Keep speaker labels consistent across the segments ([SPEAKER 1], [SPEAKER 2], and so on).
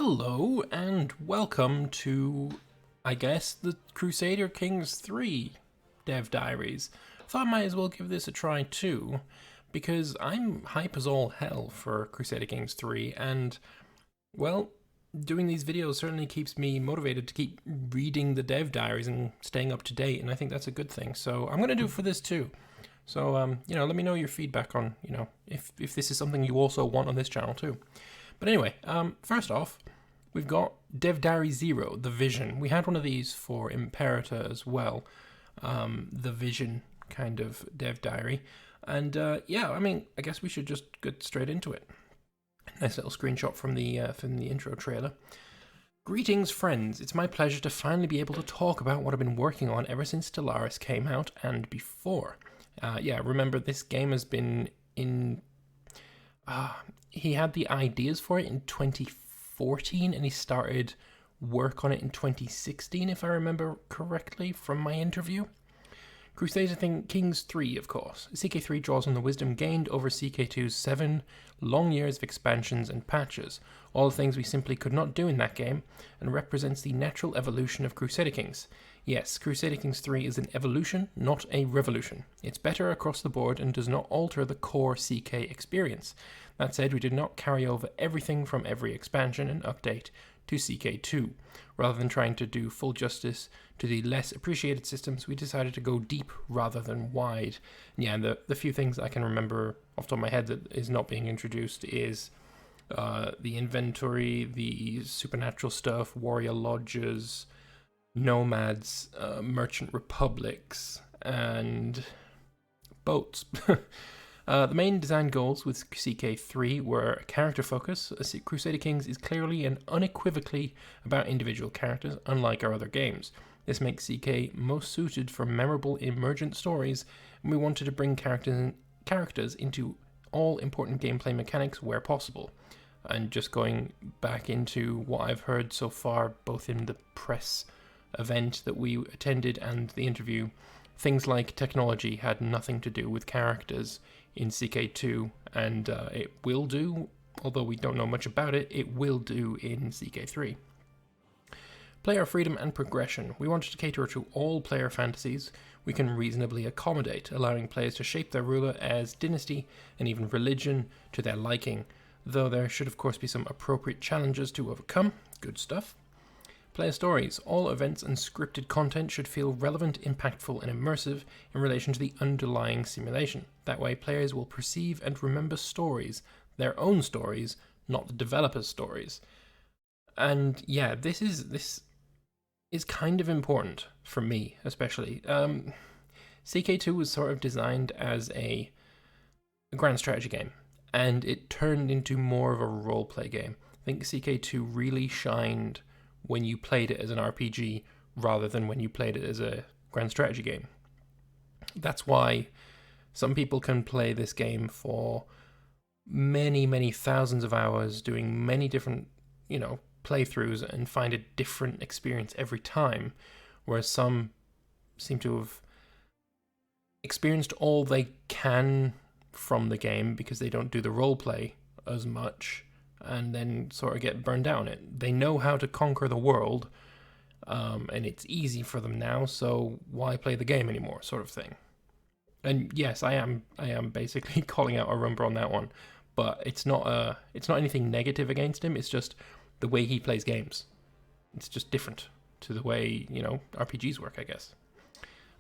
[SPEAKER 1] Hello and welcome to, I guess, the Crusader Kings 3 Dev Diaries. Thought I might as well give this a try too, because I'm hype as all hell for Crusader Kings 3, and, well, doing these videos certainly keeps me motivated to keep reading the Dev Diaries and staying up to date, and I think that's a good thing. So I'm going to do it for this too. So, let me know your feedback on, if this is something you also want on this channel too. But anyway, first off, we've got Dev Diary 0, The Vision. We had one of these for Imperator as well, the Vision kind of Dev Diary. And I guess we should just get straight into it. Nice little screenshot from the intro trailer. Greetings, friends. It's my pleasure to finally be able to talk about what I've been working on ever since Stellaris came out and before. Remember, this game has been in... he had the ideas for it in 2014 and he started work on it in 2016, if I remember correctly from my interview. Crusader Kings 3, of course. CK3 draws on the wisdom gained over CK2's 7 long years of expansions and patches, all the things we simply could not do in that game, and represents the natural evolution of Crusader Kings. Yes, Crusader Kings 3 is an evolution, not a revolution. It's better across the board and does not alter the core CK experience. That said, we did not carry over everything from every expansion and update to CK2. Rather than trying to do full justice to the less appreciated systems, we decided to go deep rather than wide. And the few things I can remember off the top of my head that is not being introduced is the inventory, the supernatural stuff, warrior lodges, nomads, merchant republics, and boats. The main design goals with CK3 were character focus. Crusader Kings is clearly and unequivocally about individual characters, unlike our other games. This makes CK most suited for memorable emergent stories, and we wanted to bring characters into all important gameplay mechanics where possible. And just going back into what I've heard so far, both in the press event that we attended and the interview, things like technology had nothing to do with characters in CK2, and it will do, although we don't know much about it, it will do in CK3. Player freedom and progression. We wanted to cater to all player fantasies we can reasonably accommodate, allowing players to shape their ruler as dynasty and even religion to their liking, though there should of course be some appropriate challenges to overcome. Good stuff. Player stories. All events and scripted content should feel relevant, impactful, and immersive in relation to the underlying simulation. That way, players will perceive and remember stories, their own stories, not the developer's stories. And yeah, this is kind of important for me, especially. CK2 was sort of designed as a grand strategy game, and it turned into more of a roleplay game. I think CK2 really shined when you played it as an RPG rather than when you played it as a grand strategy game. That's why some people can play this game for many, many thousands of hours, doing many different, playthroughs and find a different experience every time, whereas some seem to have experienced all they can from the game because they don't do the roleplay as much, and then sort of get burned out on it. They know how to conquer the world, and it's easy for them now, so why play the game anymore, sort of thing. And yes, I am basically calling out Arumba on that one, but it's not anything negative against him, it's just the way he plays games. It's just different to the way, RPGs work, I guess.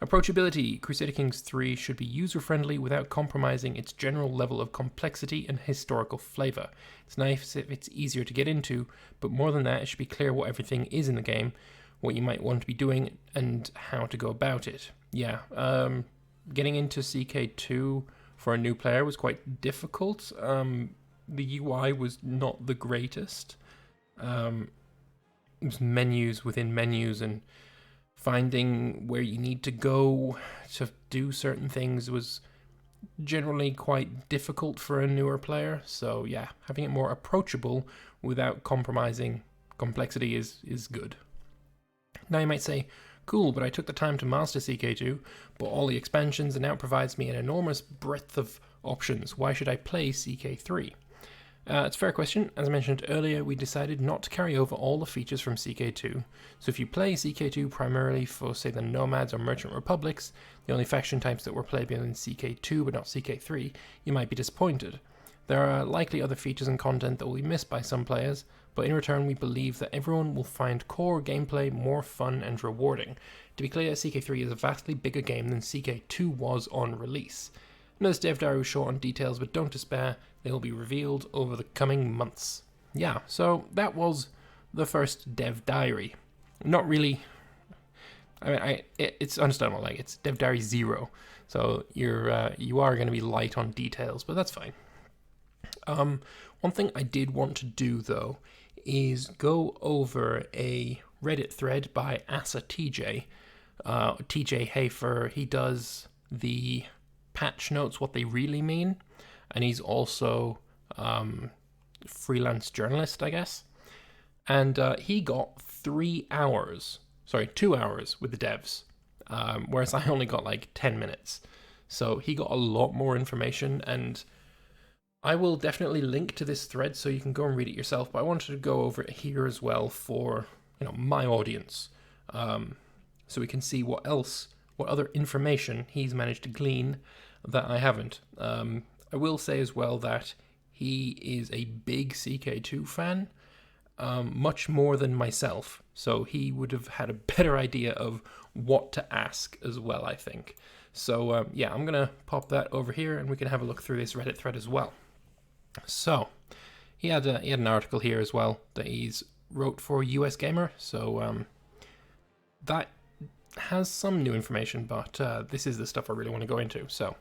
[SPEAKER 1] Approachability. Crusader Kings 3 should be user-friendly without compromising its general level of complexity and historical flavour. It's nice if it's easier to get into, but more than that, it should be clear what everything is in the game, what you might want to be doing, and how to go about it. Yeah, getting into CK2 for a new player was quite difficult. The UI was not the greatest. It was menus within menus, and finding where you need to go to do certain things was generally quite difficult for a newer player. So yeah, having it more approachable without compromising complexity is good. Now you might say, cool, but I took the time to master CK2, bought all the expansions, and now it provides me an enormous breadth of options. Why should I play CK3? It's a fair question. As I mentioned earlier, we decided not to carry over all the features from CK2. So if you play CK2 primarily for, say, the Nomads or Merchant Republics, the only faction types that were playable in CK2 but not CK3, you might be disappointed. There are likely other features and content that will be missed by some players, but in return we believe that everyone will find core gameplay more fun and rewarding. To be clear, CK3 is a vastly bigger game than CK2 was on release. I know this dev diary was short on details, but don't despair, they will be revealed over the coming months. Yeah, so that was the first dev diary. Not really. I mean, it's understandable. Like, it's dev diary 0, so you are going to be light on details, but that's fine. One thing I did want to do though is go over a Reddit thread by AsaTJ. TJ Hafer. He does the patch notes, what they really mean, and he's also freelance journalist, I guess. And he got 2 hours with the devs, whereas I only got like 10 minutes. So he got a lot more information, and I will definitely link to this thread so you can go and read it yourself, but I wanted to go over it here as well for, my audience, so we can see what other information he's managed to glean that I haven't. I will say as well that he is a big CK2 fan, much more than myself, so he would have had a better idea of what to ask as well, I think. So yeah, I'm gonna pop that over here and we can have a look through this Reddit thread as well. So he had an article here as well that he's wrote for US Gamer, so that has some new information, but this is the stuff I really want to go into. So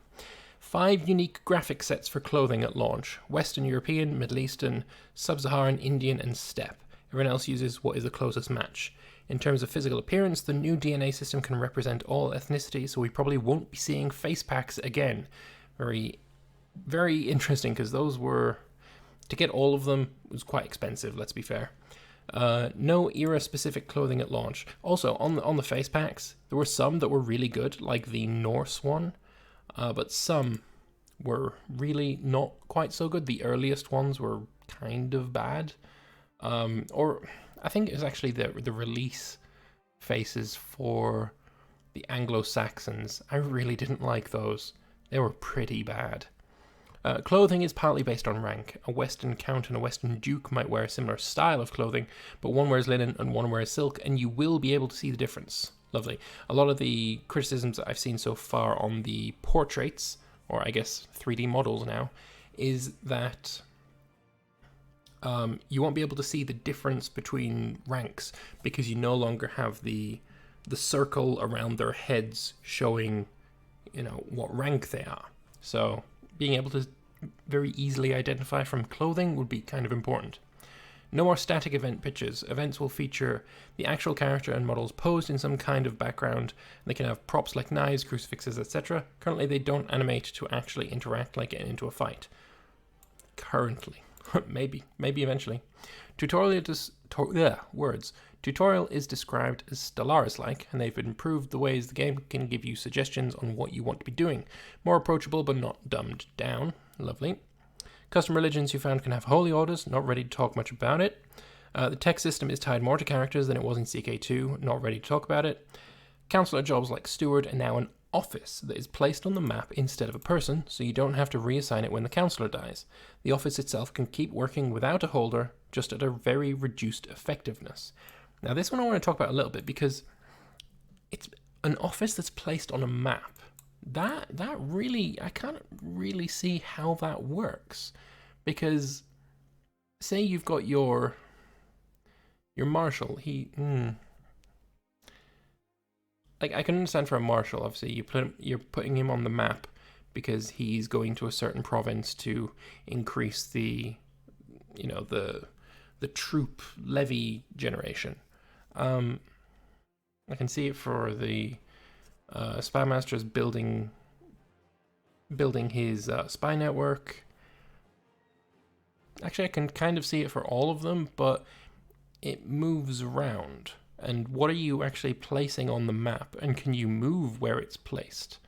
[SPEAKER 1] 5 unique graphic sets for clothing at launch: Western European, Middle Eastern, Sub-Saharan, Indian, and Steppe. Everyone else uses what is the closest match. In terms of physical appearance, the new DNA system can represent all ethnicities, so we probably won't be seeing face packs again. Very, very interesting, because those were, to get all of them, was quite expensive, let's be fair. No era-specific clothing at launch. Also, on the face packs, there were some that were really good, like the Norse one, but some were really not quite so good. The earliest ones were kind of bad. Or I think it was actually the release faces for the Anglo-Saxons. I really didn't like those. They were pretty bad. Clothing is partly based on rank. A Western Count and a Western Duke might wear a similar style of clothing, but one wears linen and one wears silk, and you will be able to see the difference. Lovely. A lot of the criticisms that I've seen so far on the portraits, or I guess 3D models now, is that you won't be able to see the difference between ranks because you no longer have the circle around their heads showing, what rank they are. So being able to very easily identify from clothing would be kind of important. No more static event pictures. Events will feature the actual character and models posed in some kind of background. They can have props like knives, crucifixes, etc. Currently, they don't animate to actually interact like getting into a fight. Currently. maybe eventually. Tutorial is described as Stellaris-like, and they've improved the ways the game can give you suggestions on what you want to be doing. More approachable, but not dumbed down. Lovely. Custom religions you found can have holy orders, not ready to talk much about it. The tech system is tied more to characters than it was in CK2, not ready to talk about it. Counselor jobs like steward are now an office that is placed on the map instead of a person, so you don't have to reassign it when the counselor dies. The office itself can keep working without a holder, just at a very reduced effectiveness. Now this one I want to talk about a little bit because it's an office that's placed on a map. That really, I can't really see how that works, because say you've got your marshal, like, I can understand for a marshal, obviously, you're putting him on the map because he's going to a certain province to increase the troop levy generation. I can see it for the Spy Master's building his spy network. Actually, I can kind of see it for all of them, but it moves around. And what are you actually placing on the map? And can you move where it's placed?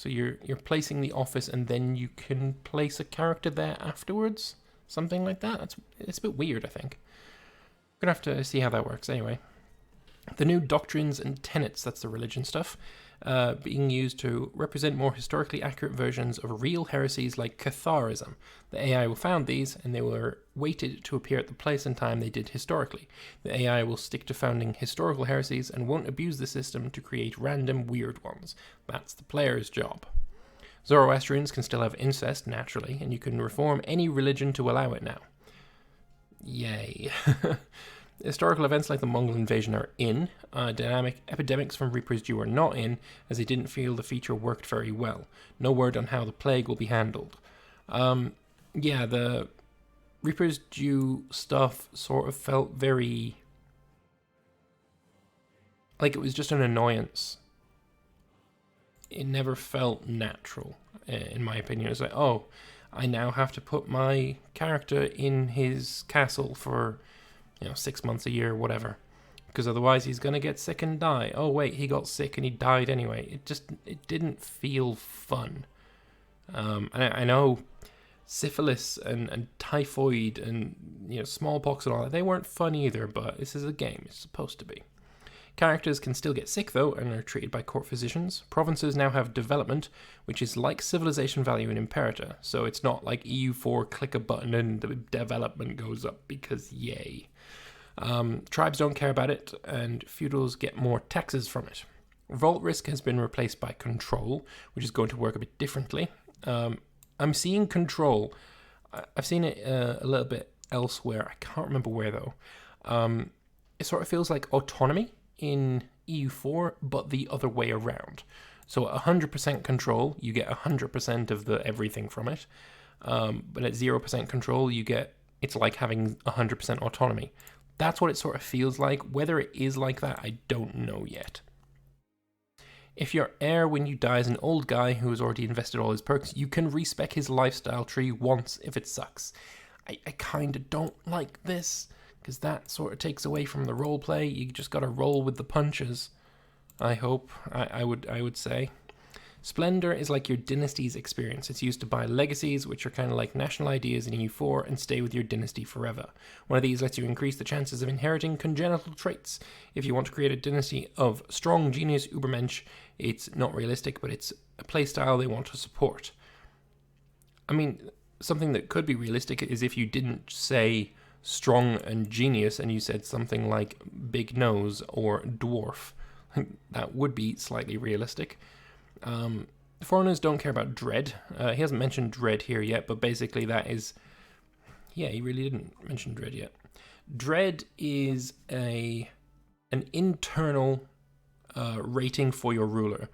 [SPEAKER 1] So you're placing the office and then you can place a character there afterwards? Something like that? It's a bit weird, I think. We're going to have to see how that works anyway. The new doctrines and tenets, that's the religion stuff, being used to represent more historically accurate versions of real heresies like Catharism. The AI will found these, and they were weighted to appear at the place and time they did historically. The AI will stick to founding historical heresies and won't abuse the system to create random weird ones. That's the player's job. Zoroastrians can still have incest, naturally, and you can reform any religion to allow it now. Yay. Historical events like the Mongol invasion are in. Dynamic epidemics from Reaper's Dew are not in, as they didn't feel the feature worked very well. No word on how the plague will be handled. Yeah, the Reaper's Dew stuff sort of felt very... like it was just an annoyance. It never felt natural, in my opinion. It was like, oh, I now have to put my character in his castle for... 6 months a year, whatever, because otherwise he's going to get sick and die. Oh wait, he got sick and he died anyway. It didn't feel fun. And I know syphilis and typhoid and smallpox and all that, they weren't fun either, but this is a game. It's supposed to be. Characters can still get sick though and are treated by court physicians. Provinces now have development, which is like civilization value in Imperator, so it's not like EU4 click a button and the development goes up because yay. Tribes don't care about it, and feudals get more taxes from it. Revolt risk has been replaced by control, which is going to work a bit differently. I'm seeing control. I've seen it a little bit elsewhere. I can't remember where though. It sort of feels like autonomy in EU4, but the other way around. So at 100% control, you get 100% of the everything from it. But at 0% control, it's like having 100% autonomy. That's what it sort of feels like. Whether it is like that, I don't know yet. If your heir when you die is an old guy who has already invested all his perks, you can respec his lifestyle tree once if it sucks. I kind of don't like this, because that sort of takes away from the roleplay. You just gotta roll with the punches, I hope, I would say. Splendor is like your Dynasties experience. It's used to buy legacies, which are kind of like national ideas in EU4, and stay with your dynasty forever. One of these lets you increase the chances of inheriting congenital traits. If you want to create a dynasty of strong genius Ubermensch, it's not realistic, but it's a playstyle they want to support. I mean, something that could be realistic is if you didn't say strong and genius and you said something like big nose or dwarf. That would be slightly realistic. Foreigners don't care about dread. He hasn't mentioned dread here yet, but basically that is... Yeah, he really didn't mention dread yet. Dread is an internal rating for your ruler,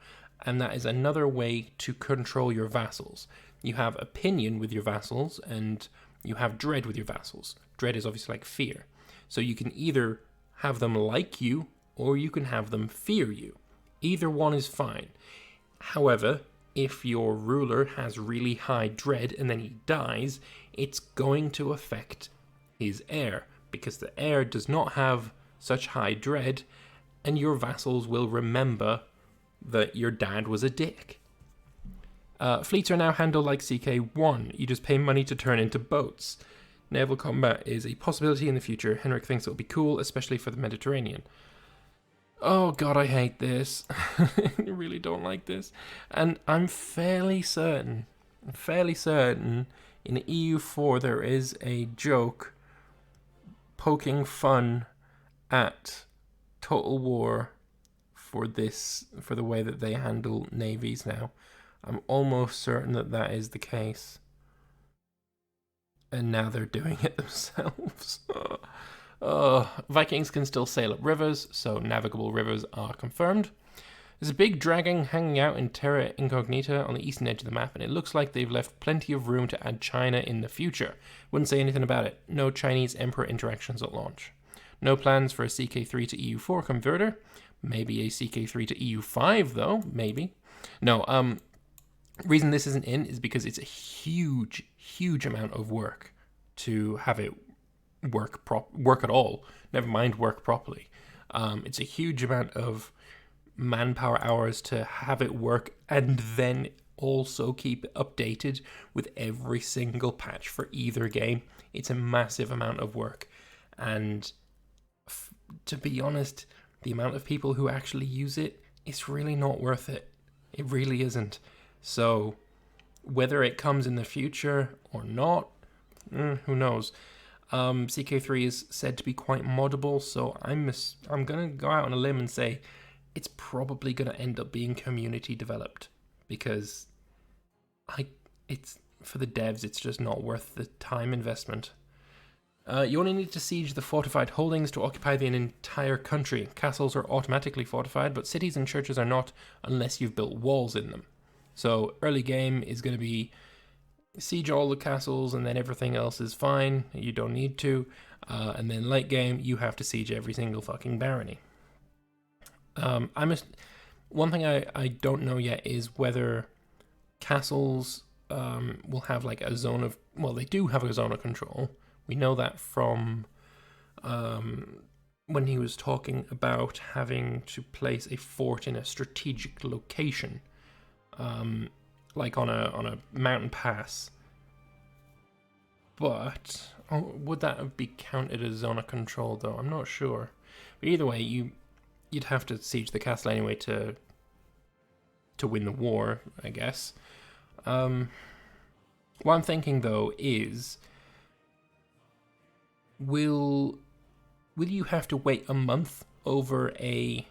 [SPEAKER 1] and that is another way to control your vassals. You have opinion with your vassals, and you have dread with your vassals. Dread is obviously like fear. So you can either have them like you, or you can have them fear you. Either one is fine. However, if your ruler has really high dread and then he dies, it's going to affect his heir, because the heir does not have such high dread, and your vassals will remember that your dad was a dick. Fleets are now handled like CK1. You just pay money to turn into boats. Naval combat is a possibility in the future. Henrik thinks it'll be cool, especially for the Mediterranean. Oh god, I hate this. I really don't like this. And I'm fairly certain in EU4 there is a joke poking fun at Total War for the way that they handle navies now. I'm almost certain that is the case. And now they're doing it themselves. Vikings can still sail up rivers, so navigable rivers are confirmed. There's a big dragon hanging out in Terra Incognita on the eastern edge of the map, and it looks like they've left plenty of room to add China in the future. Wouldn't say anything about it. No Chinese Emperor interactions at launch. No plans for a CK3 to EU4 converter. Maybe a CK3 to EU5, though. Maybe. No, reason this isn't in is because it's a huge amount of work to have it work at all. Never mind work properly. It's a huge amount of manpower hours to have it work and then also keep it updated with every single patch for either game. It's a massive amount of work, and to be honest, the amount of people who actually use it, it's really not worth it. It really isn't. So whether it comes in the future or not, who knows. CK3 is said to be quite moddable, so I'm gonna go out on a limb and say it's probably gonna end up being community developed, because it's for the devs, it's just not worth the time investment. You only need to siege the fortified holdings to occupy the entire country. Castles are automatically fortified, but cities and churches are not unless you've built walls in them. So early game is going to be siege all the castles and then everything else is fine. You don't need to. And then late game, you have to siege every single fucking barony. One thing I don't know yet is whether castles will have like a zone of... Well, they do have a zone of control. We know that from when he was talking about having to place a fort in a strategic location, like on a mountain pass. But would that be counted as zone of control, though? I'm not sure. But either way, you'd have to siege the castle anyway to win the war, I guess. What I'm thinking, though, is... Will you have to wait a month over a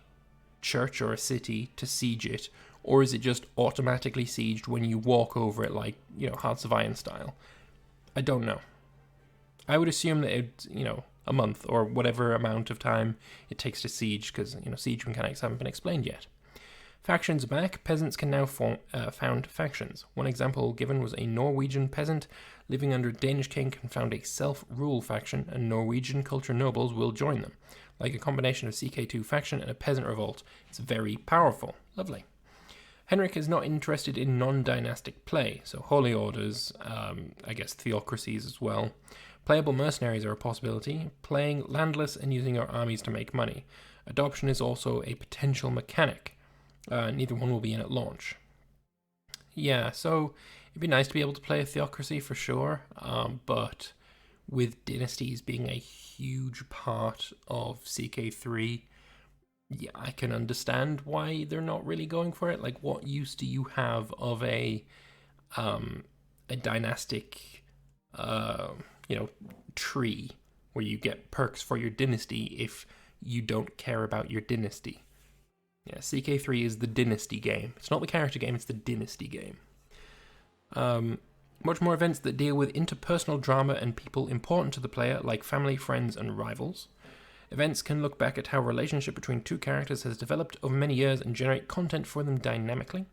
[SPEAKER 1] church or a city to siege it, or is it just automatically sieged when you walk over it, like, Hearts of Iron style? I don't know. I would assume that it's, a month or whatever amount of time it takes to siege, because, siege mechanics haven't been explained yet. Factions are back. Peasants can now found factions. One example given was a Norwegian peasant living under a Danish king can found a self-rule faction, and Norwegian culture nobles will join them. Like a combination of CK2 faction and a peasant revolt. It's very powerful. Lovely. Henrik is not interested in non-dynastic play, so holy orders, I guess theocracies as well. Playable mercenaries are a possibility, playing landless and using our armies to make money. Adoption is also a potential mechanic. Neither one will be in at launch. Yeah, so it'd be nice to be able to play a theocracy for sure, but with Dynasties being a huge part of CK3, yeah, I can understand why they're not really going for it. Like, what use do you have of a dynastic, tree where you get perks for your dynasty if you don't care about your dynasty? Yeah, CK3 is the dynasty game. It's not the character game, it's the dynasty game. Much more events that deal with interpersonal drama and people important to the player, like family, friends, and rivals. Events can look back at how a relationship between two characters has developed over many years and generate content for them dynamically.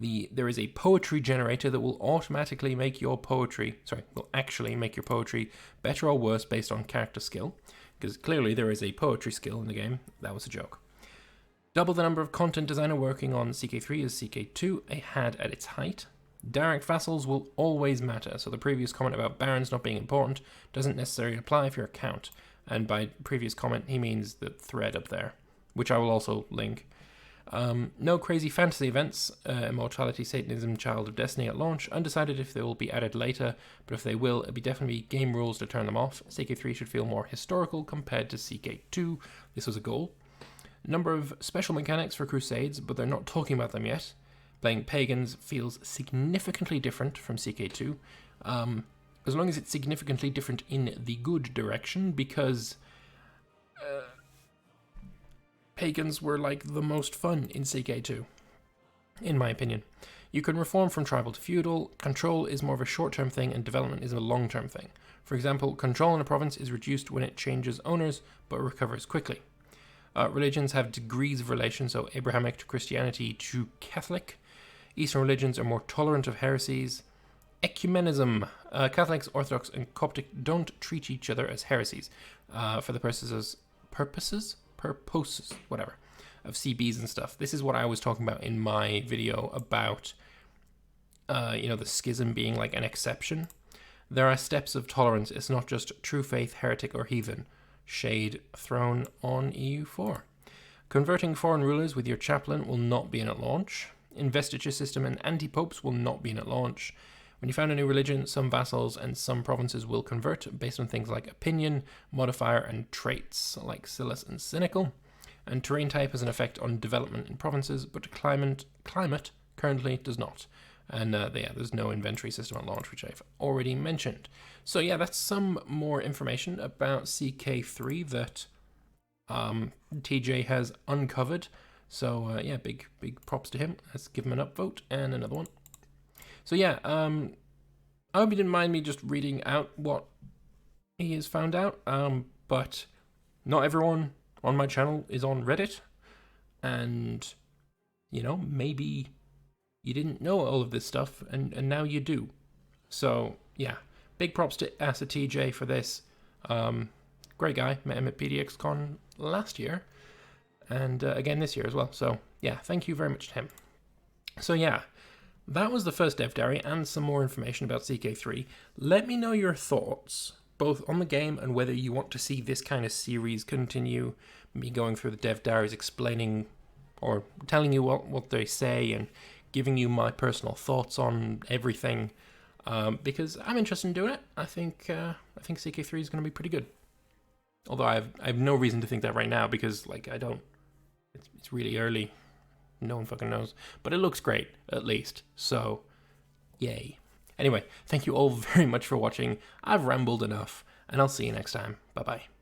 [SPEAKER 1] There is a poetry generator that will automatically make your poetry... will actually make your poetry better or worse based on character skill, because clearly there is a poetry skill in the game. That was a joke. Double the number of content designer working on CK3 as CK2 had at its height. Direct vassals will always matter, so the previous comment about barons not being important doesn't necessarily apply if you're a count. And by previous comment, he means the thread up there, which I will also link. No crazy fantasy events, Immortality, Satanism, Child of Destiny at launch. Undecided if they will be added later, but if they will, it'll be definitely game rules to turn them off. CK3 should feel more historical compared to CK2. This was a goal. Number of special mechanics for Crusades, but they're not talking about them yet. Playing Pagans feels significantly different from CK2, as long as it's significantly different in the good direction, because Pagans were like the most fun in CK2, in my opinion. You can reform from tribal to feudal. Control is more of a short-term thing, and development is a long-term thing. For example, control in a province is reduced when it changes owners, but recovers quickly. Religions have degrees of relation, so Abrahamic to Christianity to Catholic. Eastern religions are more tolerant of heresies. Ecumenism. Catholics, Orthodox, and Coptic don't treat each other as heresies for the purposes, whatever, of CBs and stuff. This is what I was talking about in my video about, the schism being like an exception. There are steps of tolerance. It's not just true faith, heretic, or heathen. Shade thrown on EU4. Converting foreign rulers with your chaplain will not be in at launch. Investiture system and anti-popes will not be in at launch. When you found a new religion, some vassals and some provinces will convert based on things like opinion, modifier, and traits like Silas and Cynical. And terrain type has an effect on development in provinces, but climate currently does not. And there's no inventory system at launch, which I've already mentioned. So yeah, that's some more information about CK3 that TJ has uncovered. So yeah, big props to him. Let's give him an upvote and another one. So yeah, I hope you didn't mind me just reading out what he has found out. But not everyone on my channel is on Reddit, and you know, maybe you didn't know all of this stuff, and now you do. So yeah, big props to Asa TJ for this. Great guy, met him at PDXCon last year, and again this year as well. So yeah, thank you very much to him. So yeah, that was the first dev diary and some more information about CK3. Let me know your thoughts, both on the game and whether you want to see this kind of series continue, me going through the dev diaries, explaining or telling you what they say and giving you my personal thoughts on everything, because I'm interested in doing it. I think CK3 is going to be pretty good. Although I have no reason to think that right now, because like it's really early. No one fucking knows. But it looks great, at least. So, yay. Anyway, thank you all very much for watching. I've rambled enough, and I'll see you next time. Bye-bye.